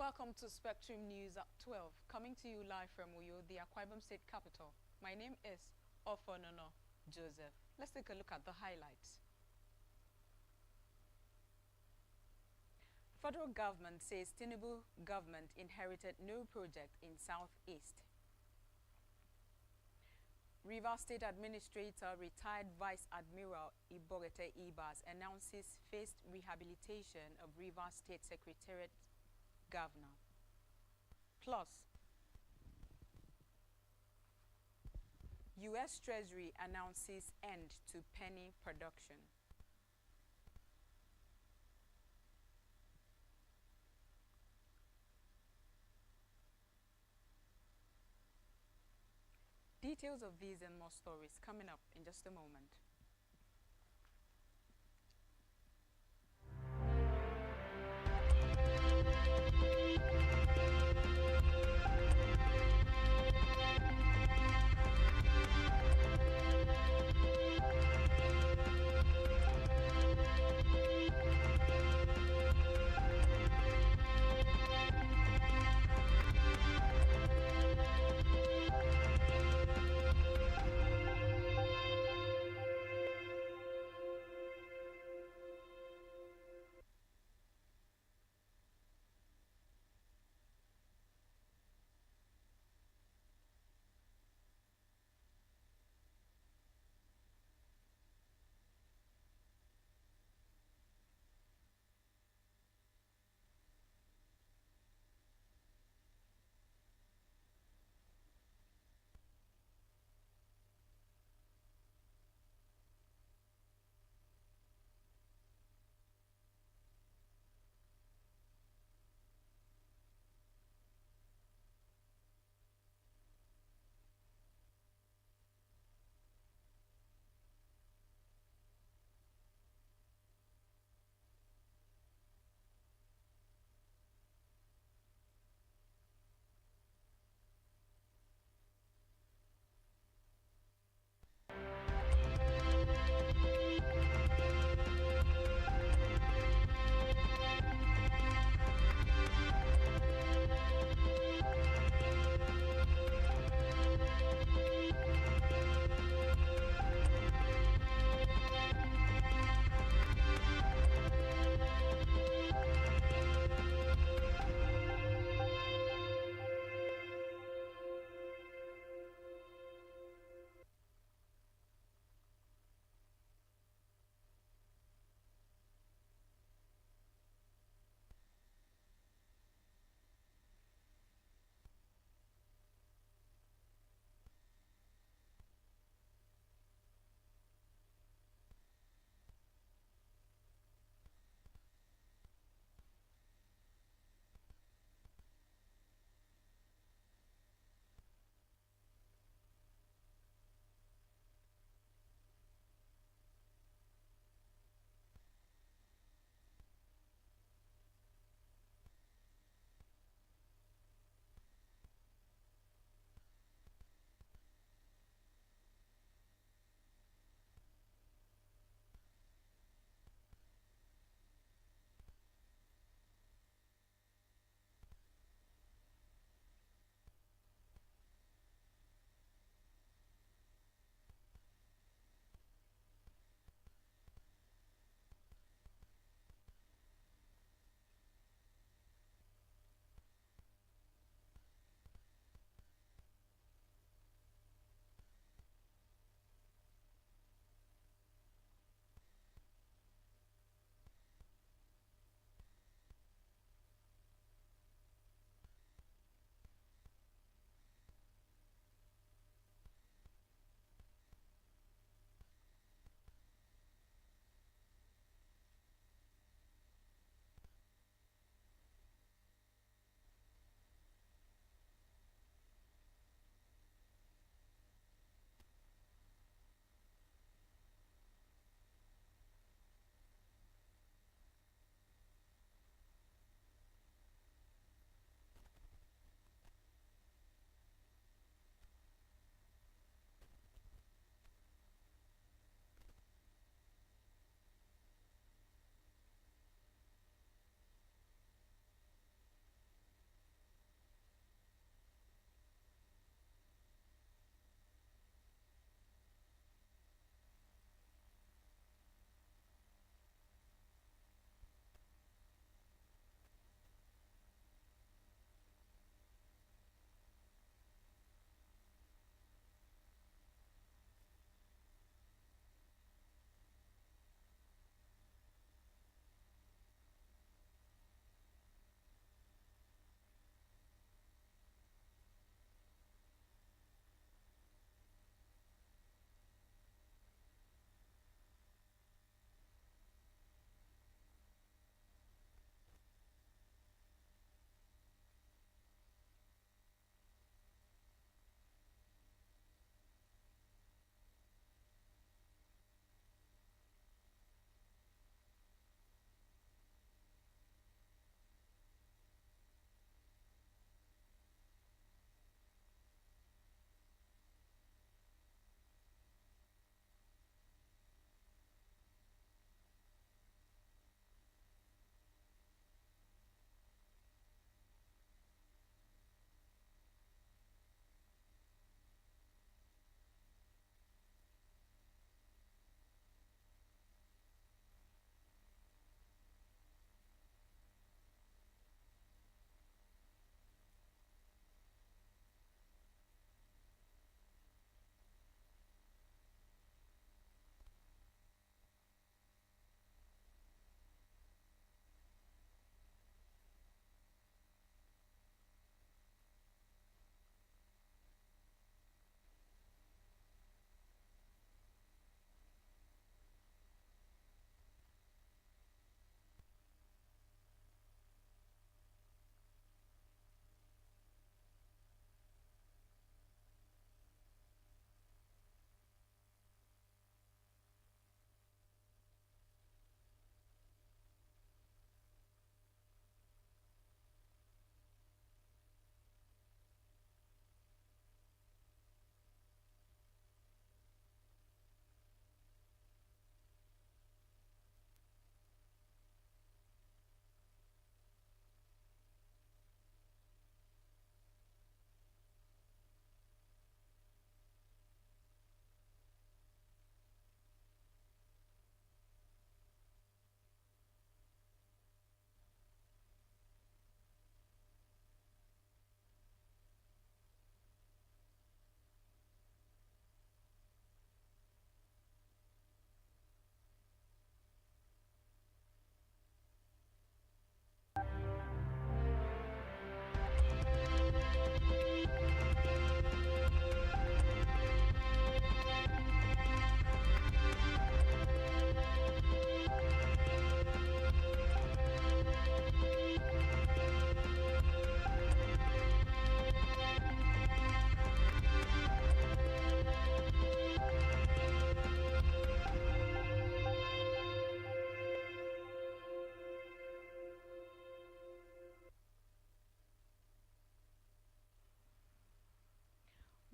Welcome to Spectrum News at 12, coming to you live from Uyo, the Akwa Ibom State capital. My name is Ofonono Joseph. Let's take a look at the highlights. Federal government says Tinubu government inherited no project in Southeast. Rivers State Administrator, retired Vice Admiral Iborete Ibas, announces phased rehabilitation of Rivers State Secretariat Governor. Plus, U.S. Treasury announces end to penny production. Details of these and more stories coming up in just a moment.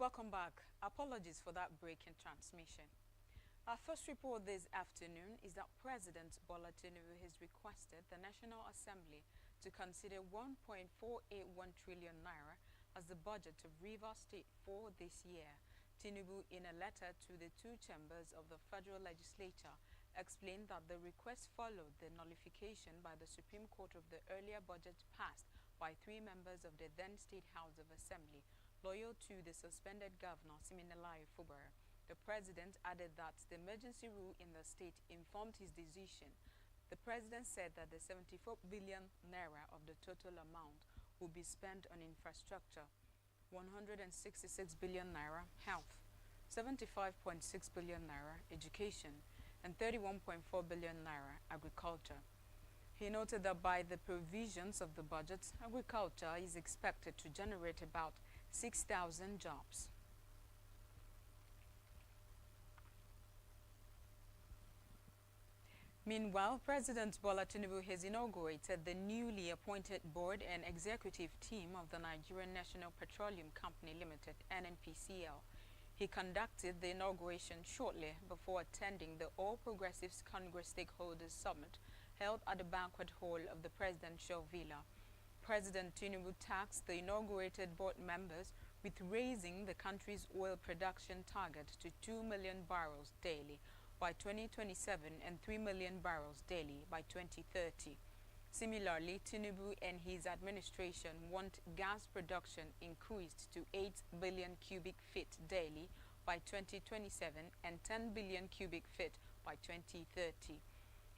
Welcome back. Apologies for that break in transmission. Our first report this afternoon is that President Bola Tinubu has requested the National Assembly to consider 1.481 trillion naira as the budget of Rivers State for this year. Tinubu, in a letter to the two chambers of the Federal Legislature, explained that the request followed the nullification by the Supreme Court of the earlier budget passed by 3 members of the then State House of Assembly, loyal to the suspended governor Siminalayi Fubara. The president added that the emergency rule in the state informed his decision. The president said that the 74 billion naira of the total amount will be spent on infrastructure, 166 billion naira health, 75.6 billion naira education, and 31.4 billion naira agriculture. He noted that by the provisions of the budget, agriculture is expected to generate about 6,000 jobs. Meanwhile, President Bola Tinubu has inaugurated the newly appointed board and executive team of the Nigerian National Petroleum Company Limited, NNPCL. He conducted the inauguration shortly before attending the All Progressives Congress Stakeholders Summit held at the banquet hall of the Presidential Villa. President Tinubu tasked the inaugurated board members with raising the country's oil production target to 2 million barrels daily by 2027 and 3 million barrels daily by 2030. Similarly, Tinubu and his administration want gas production increased to 8 billion cubic feet daily by 2027 and 10 billion cubic feet by 2030.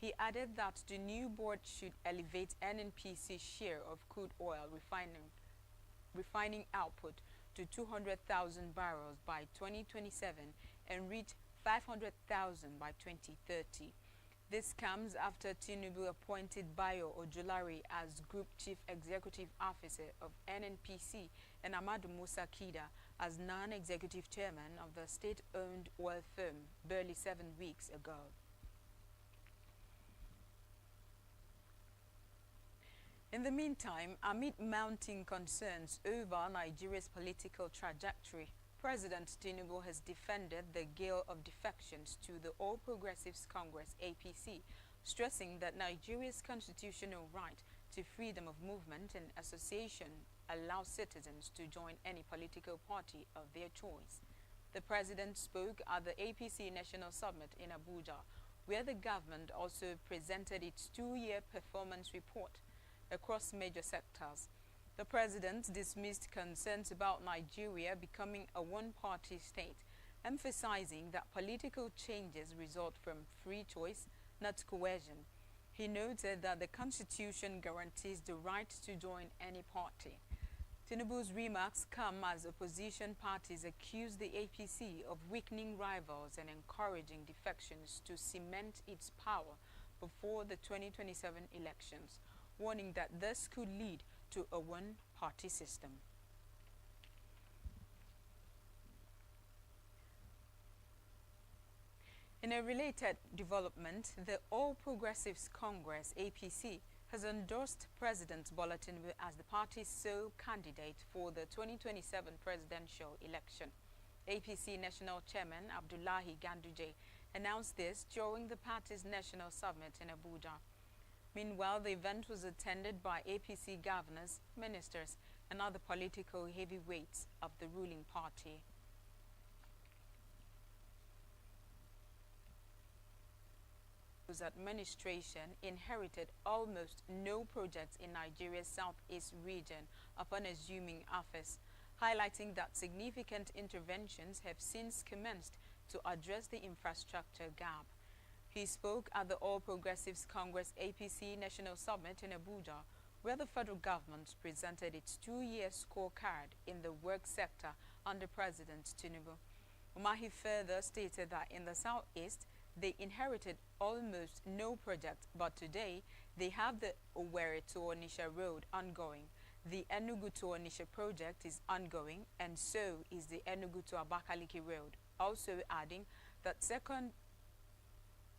He added that the new board should elevate NNPC's share of crude oil refining output to 200,000 barrels by 2027 and reach 500,000 by 2030. This comes after Tinubu appointed Bayo Ojulari as Group Chief Executive Officer of NNPC and Amadou Musa Kida as non-executive chairman of the state-owned oil firm barely 7 weeks ago. In the meantime, amid mounting concerns over Nigeria's political trajectory, President Tinubu has defended the gale of defections to the All Progressives Congress (APC), stressing that Nigeria's constitutional right to freedom of movement and association allows citizens to join any political party of their choice. The president spoke at the APC National Summit in Abuja, where the government also presented its 2-year performance report across major sectors. The president dismissed concerns about Nigeria becoming a one-party state, emphasizing that political changes result from free choice, not coercion. He noted that the constitution guarantees the right to join any party. Tinubu's remarks come as opposition parties accuse the APC of weakening rivals and encouraging defections to cement its power before the 2027 elections, warning that this could lead to a one-party system. In a related development, the All Progressives Congress (APC) has endorsed President Bola Tinubu as the party's sole candidate for the 2027 presidential election. APC National Chairman Abdullahi Ganduje announced this during the party's national summit in Abuja. Meanwhile, the event was attended by APC governors, ministers, and other political heavyweights of the ruling party. Whose administration inherited almost no projects in Nigeria's southeast region upon assuming office, highlighting that significant interventions have since commenced to address the infrastructure gap. He spoke at the All Progressives Congress (APC) National Summit in Abuja, where the federal government presented its 2-year scorecard in the work sector under President Tinubu. Umahi further stated that in the southeast, they inherited almost no project, but today they have the Owerri to Onitsha Road ongoing. The Enugu to Onitsha project is ongoing, and so is the Enugu to Abakaliki Road, also adding that second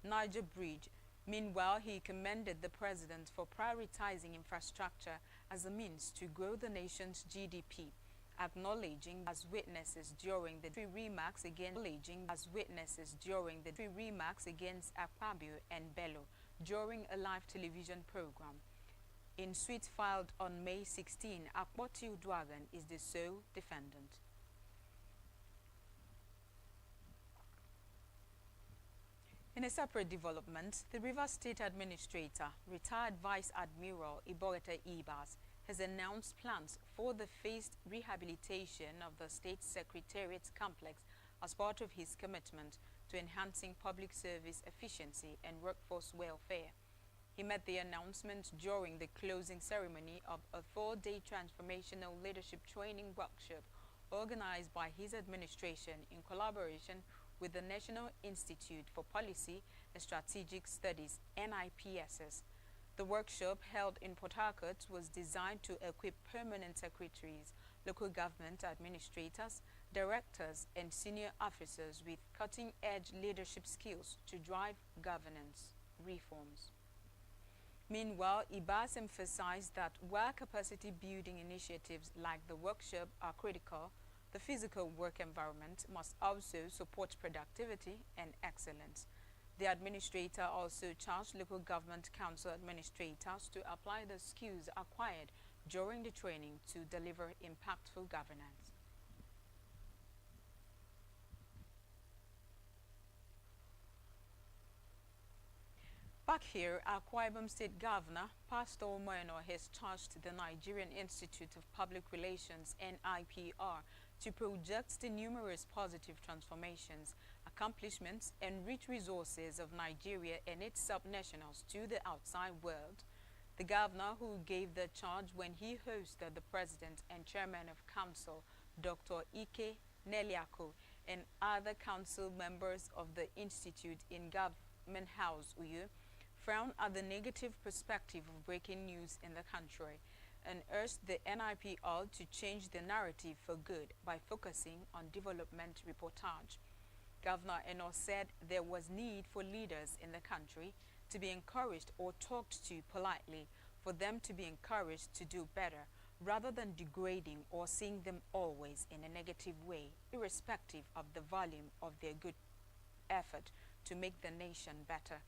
Niger Bridge. Meanwhile, he commended the president for prioritizing infrastructure as a means to grow the nation's GDP. acknowledging as witnesses during the remarks against Akpabio and Bello during a live television program. In suit filed on May 16, Akpoti Uduaghan is the sole defendant. In a separate development, the Rivers State Administrator, retired Vice Admiral Iborete Ibas, has announced plans for the phased rehabilitation of the State Secretariat complex as part of his commitment to enhancing public service efficiency and workforce welfare. He made the announcement during the closing ceremony of a 4-day transformational leadership training workshop organized by his administration in collaboration with the National Institute for Policy and Strategic Studies, NIPSS. The workshop held in Port Harcourt was designed to equip permanent secretaries, local government administrators, directors, and senior officers with cutting-edge leadership skills to drive governance reforms. Meanwhile, Ibas emphasized that while capacity-building initiatives like the workshop are critical, the physical work environment must also support productivity and excellence. The administrator also charged local government council administrators to apply the skills acquired during the training to deliver impactful governance. Back here, Akwa Ibom State Governor Pastor Omoeno has charged the Nigerian Institute of Public Relations (NIPR) to project the numerous positive transformations, accomplishments, and rich resources of Nigeria and its subnationals to the outside world. The governor, who gave the charge when he hosted the president and chairman of council, Dr. Ike Neliako, and other council members of the institute in Government House, Uyo, frowned at the negative perspective of breaking news in the country and urged the NIPR to change the narrative for good by focusing on development reportage. Governor Eno said there was need for leaders in the country to be encouraged or talked to politely, for them to be encouraged to do better, rather than degrading or seeing them always in a negative way, irrespective of the volume of their good effort to make the nation better.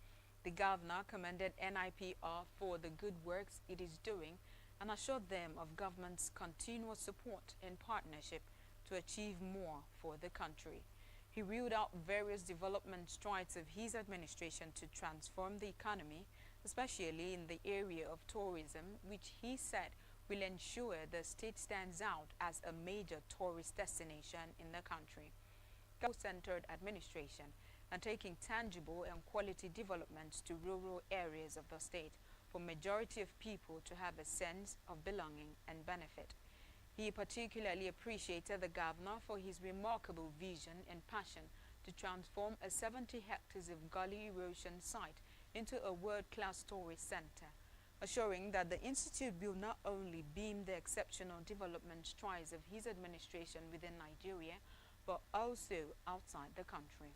The governor commended NIPR for the good works it is doing and assured them of government's continuous support and partnership to achieve more for the country. He reeled out various development strides of his administration to transform the economy, especially in the area of tourism, which he said will ensure the state stands out as a major tourist destination in the country. Centered administration and taking tangible and quality developments to rural areas of the state for majority of people to have a sense of belonging and benefit. He particularly appreciated the governor for his remarkable vision and passion to transform a 70 hectares of gully erosion site into a world-class tourist center, assuring that the institute will not only beam the exceptional development strides of his administration within Nigeria, but also outside the country.